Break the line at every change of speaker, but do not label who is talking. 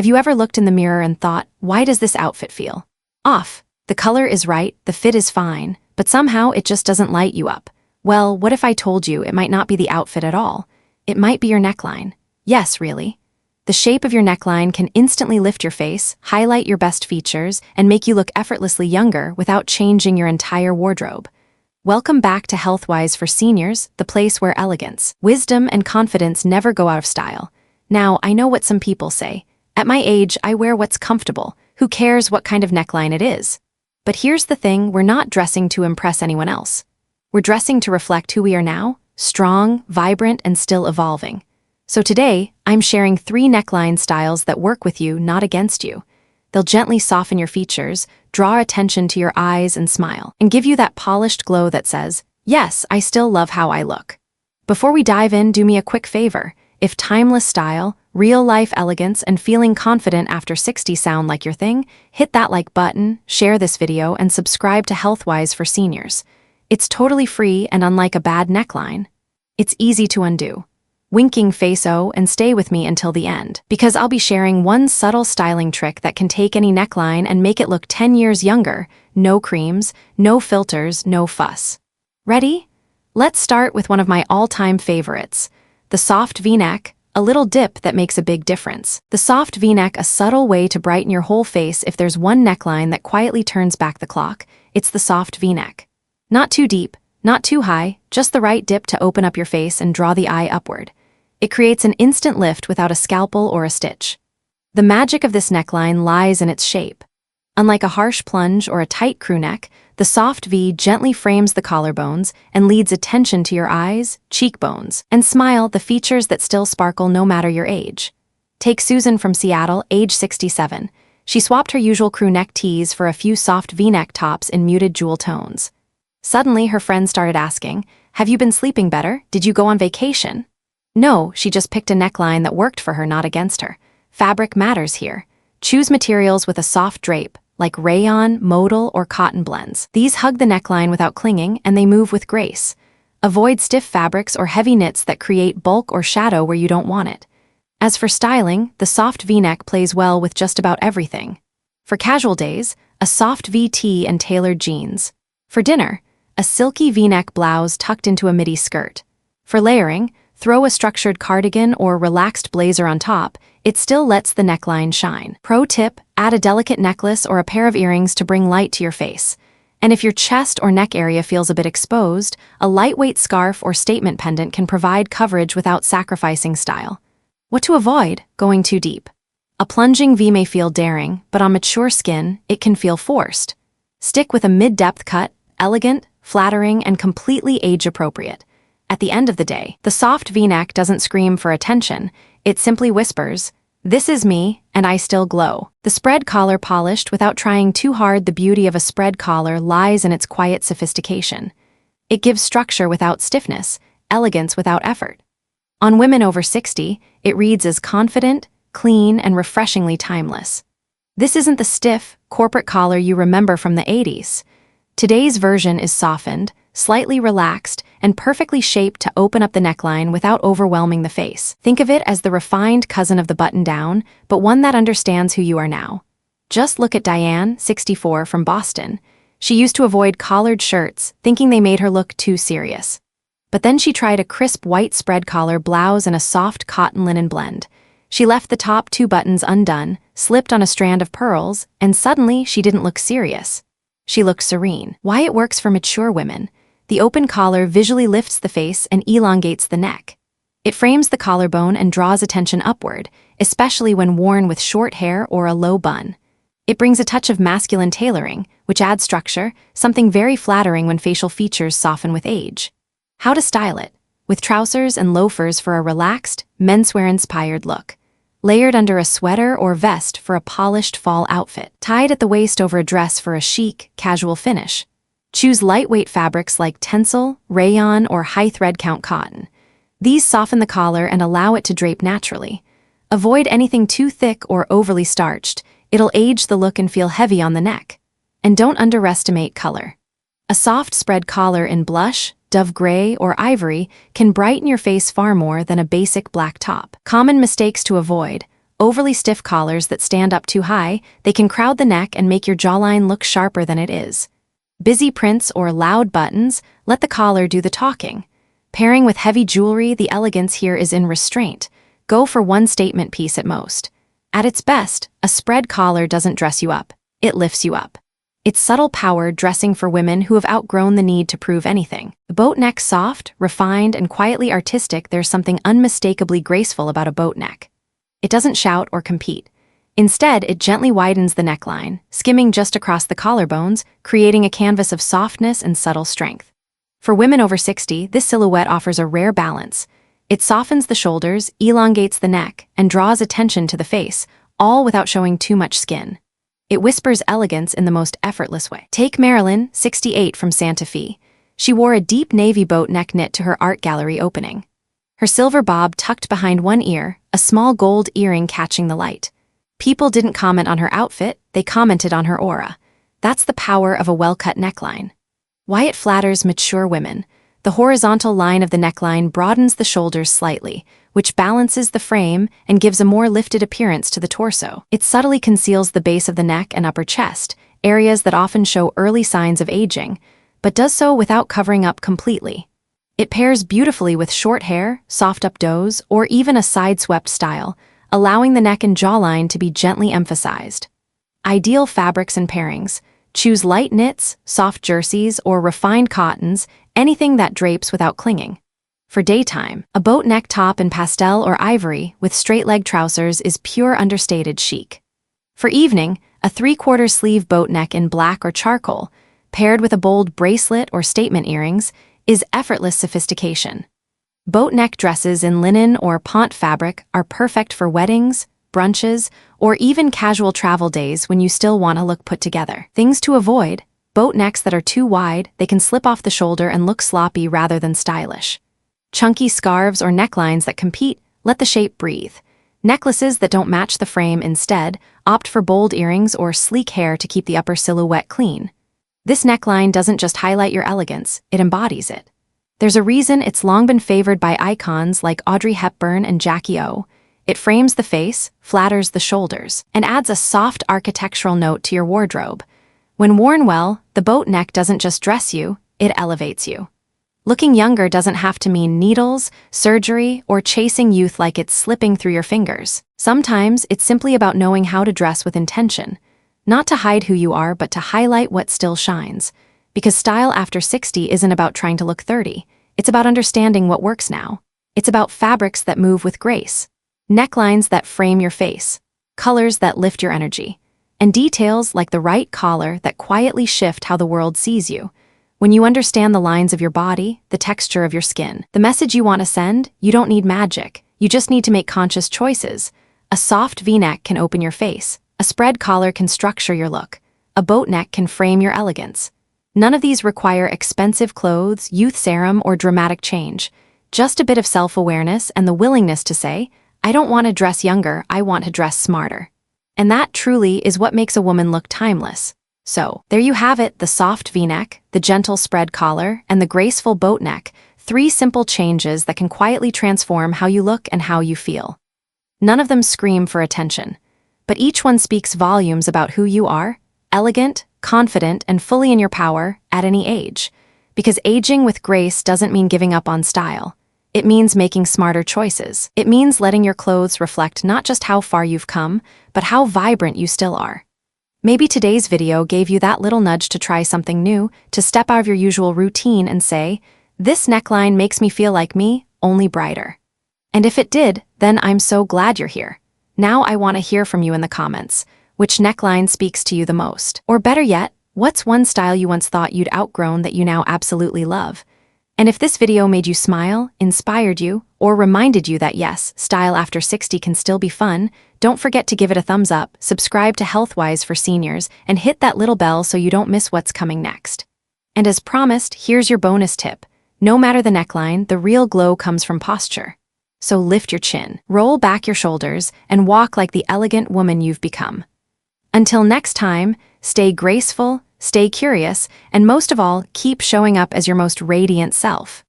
Have you ever looked in the mirror and thought, why does this outfit feel off? The color is right, the fit is fine, but somehow it just doesn't light you up. Well, what if I told you it might not be the outfit at all? It might be your neckline. Yes, really. The shape of your neckline can instantly lift your face, highlight your best features, and make you look effortlessly younger without changing your entire wardrobe. Welcome back to Healthwise for Seniors, the place where elegance, wisdom, and confidence never go out of style. Now, I know what some people say. At my age, I wear what's comfortable. Who cares what kind of neckline it is? But here's the thing, we're not dressing to impress anyone else. We're dressing to reflect who we are now, strong, vibrant, and still evolving. So today, I'm sharing 3 neckline styles that work with you, not against you. They'll gently soften your features, draw attention to your eyes and smile, and give you that polished glow that says, yes, I still love how I look. Before we dive in, do me a quick favor. If timeless style, real-life elegance, and feeling confident after 60 sound like your thing, hit that like button, share this video, and subscribe to Healthwise for Seniors. It's totally free, and unlike a bad neckline, it's easy to undo. Winking face-o and stay with me until the end, because I'll be sharing one subtle styling trick that can take any neckline and make it look 10 years younger. No creams, no filters, no fuss. Ready? Let's start with one of my all-time favorites, the soft V-neck, a little dip that makes a big difference. The soft V-neck, a subtle way to brighten your whole face. If there's one neckline that quietly turns back the clock, it's the soft V-neck. Not too deep, not too high, just the right dip to open up your face and draw the eye upward. It creates an instant lift without a scalpel or a stitch. The magic of this neckline lies in its shape. Unlike a harsh plunge or a tight crew neck, the soft V gently frames the collarbones and leads attention to your eyes, cheekbones, and smile, the features that still sparkle no matter your age. Take Susan from Seattle, age 67. She swapped her usual crew neck tees for a few soft V-neck tops in muted jewel tones. Suddenly, her friends started asking, have you been sleeping better? Did you go on vacation? No, she just picked a neckline that worked for her, not against her. Fabric matters here. Choose materials with a soft drape, like rayon, modal, or cotton blends. These hug the neckline without clinging, and they move with grace. Avoid stiff fabrics or heavy knits that create bulk or shadow where you don't want it. As for styling, the soft V-neck plays well with just about everything. For casual days, a soft V-tee and tailored jeans. For dinner, a silky V-neck blouse tucked into a midi skirt. For layering, throw a structured cardigan or relaxed blazer on top. It still lets the neckline shine. Pro tip, add a delicate necklace or a pair of earrings to bring light to your face. And if your chest or neck area feels a bit exposed, a lightweight scarf or statement pendant can provide coverage without sacrificing style. What to avoid? Going too deep. A plunging V may feel daring, but on mature skin, it can feel forced. Stick with a mid-depth cut, elegant, flattering, and completely age-appropriate. At the end of the day, the soft V-neck doesn't scream for attention. It simply whispers, this is me, and I still glow. The spread collar, polished without trying too hard. The beauty of a spread collar lies in its quiet sophistication. It gives structure without stiffness, elegance without effort. On women over 60, it reads as confident, clean, and refreshingly timeless. This isn't the stiff, corporate collar you remember from the 80s. Today's version is softened, slightly relaxed, and perfectly shaped to open up the neckline without overwhelming the face. Think of it as the refined cousin of the button-down, but one that understands who you are now. Just look at Diane, 64, from Boston. She used to avoid collared shirts, thinking they made her look too serious. But then she tried a crisp white spread collar blouse and a soft cotton linen blend. She left the top 2 buttons undone, slipped on a strand of pearls, and suddenly she didn't look serious. She looked serene. Why it works for mature women. The open collar visually lifts the face and elongates the neck. It frames the collarbone and draws attention upward, especially when worn with short hair or a low bun. It brings a touch of masculine tailoring, which adds structure, something very flattering when facial features soften with age. How to style it? With trousers and loafers for a relaxed, menswear-inspired look. Layered under a sweater or vest for a polished fall outfit. Tied at the waist over a dress for a chic, casual finish. Choose lightweight fabrics like tencel, rayon, or high thread count cotton. These soften the collar and allow it to drape naturally. Avoid anything too thick or overly starched. It'll age the look and feel heavy on the neck. And don't underestimate color. A soft spread collar in blush, dove gray, or ivory can brighten your face far more than a basic black top. Common mistakes to avoid: Overly stiff collars that stand up too high, they can crowd the neck and make your jawline look sharper than it is. Busy prints or loud buttons, let the collar do the talking. Pairing with heavy jewelry, the elegance here is in restraint. Go for one statement piece at most. At its best, a spread collar doesn't dress you up, it lifts you up. It's subtle power dressing for women who have outgrown the need to prove anything. The boat neck soft, refined, and quietly artistic, there's something unmistakably graceful about a boat neck. It doesn't shout or compete. Instead, it gently widens the neckline, skimming just across the collarbones, creating a canvas of softness and subtle strength. For women over 60, this silhouette offers a rare balance. It softens the shoulders, elongates the neck, and draws attention to the face, all without showing too much skin. It whispers elegance in the most effortless way. Take Marilyn, 68, from Santa Fe. She wore a deep navy boat neck knit to her art gallery opening. Her silver bob tucked behind one ear, a small gold earring catching the light. People didn't comment on her outfit, they commented on her aura. That's the power of a well-cut neckline. Why it flatters mature women. The horizontal line of the neckline broadens the shoulders slightly, which balances the frame and gives a more lifted appearance to the torso. It subtly conceals the base of the neck and upper chest, areas that often show early signs of aging, but does so without covering up completely. It pairs beautifully with short hair, soft updos, or even a side-swept style, allowing the neck and jawline to be gently emphasized. Ideal fabrics and pairings. Choose light knits, soft jerseys, or refined cottons, anything that drapes without clinging. For daytime, a boat neck top in pastel or ivory with straight-leg trousers is pure understated chic. For evening, a 3/4 sleeve boat neck in black or charcoal, paired with a bold bracelet or statement earrings, is effortless sophistication. Boat neck dresses in linen or pont fabric are perfect for weddings, brunches, or even casual travel days when you still want to look put together. Things to avoid: boat necks that are too wide, they can slip off the shoulder and look sloppy rather than stylish. Chunky scarves or necklines that compete, let the shape breathe. Necklaces that don't match the frame instead, opt for bold earrings or sleek hair to keep the upper silhouette clean. This neckline doesn't just highlight your elegance, it embodies it. There's a reason it's long been favored by icons like Audrey Hepburn and Jackie O. It frames the face, flatters the shoulders, and adds a soft architectural note to your wardrobe. When worn well, the boat neck doesn't just dress you, it elevates you. Looking younger doesn't have to mean needles, surgery, or chasing youth like it's slipping through your fingers. Sometimes it's simply about knowing how to dress with intention. Not to hide who you are, but to highlight what still shines. Because style after 60 isn't about trying to look 30. It's about understanding what works now. It's about fabrics that move with grace, necklines that frame your face, colors that lift your energy, and details like the right collar that quietly shift how the world sees you. When you understand the lines of your body, the texture of your skin, the message you want to send, you don't need magic. You just need to make conscious choices. A soft V-neck can open your face. A spread collar can structure your look. A boat neck can frame your elegance. None of these require expensive clothes, youth serum, or dramatic change. Just a bit of self-awareness and the willingness to say, I don't want to dress younger, I want to dress smarter. And that truly is what makes a woman look timeless. So, there you have it, the soft V-neck, the gentle spread collar, and the graceful boat neck, 3 simple changes that can quietly transform how you look and how you feel. None of them scream for attention, but each one speaks volumes about who you are, elegant, confident, and fully in your power at any age. Because aging with grace doesn't mean giving up on style. It means making smarter choices. It means letting your clothes reflect not just how far you've come, but how vibrant you still are. Maybe today's video gave you that little nudge to try something new, to step out of your usual routine and say, this neckline makes me feel like me, only brighter. And if it did, then I'm so glad you're here. Now I want to hear from you in the comments. Which neckline speaks to you the most? Or better yet, what's one style you once thought you'd outgrown that you now absolutely love? And if this video made you smile, inspired you, or reminded you that yes, style after 60 can still be fun, don't forget to give it a thumbs up, subscribe to Healthwise for Seniors, and hit that little bell so you don't miss what's coming next. And as promised, here's your bonus tip. No matter the neckline, the real glow comes from posture. So lift your chin, roll back your shoulders, and walk like the elegant woman you've become. Until next time, stay graceful, stay curious, and most of all, keep showing up as your most radiant self.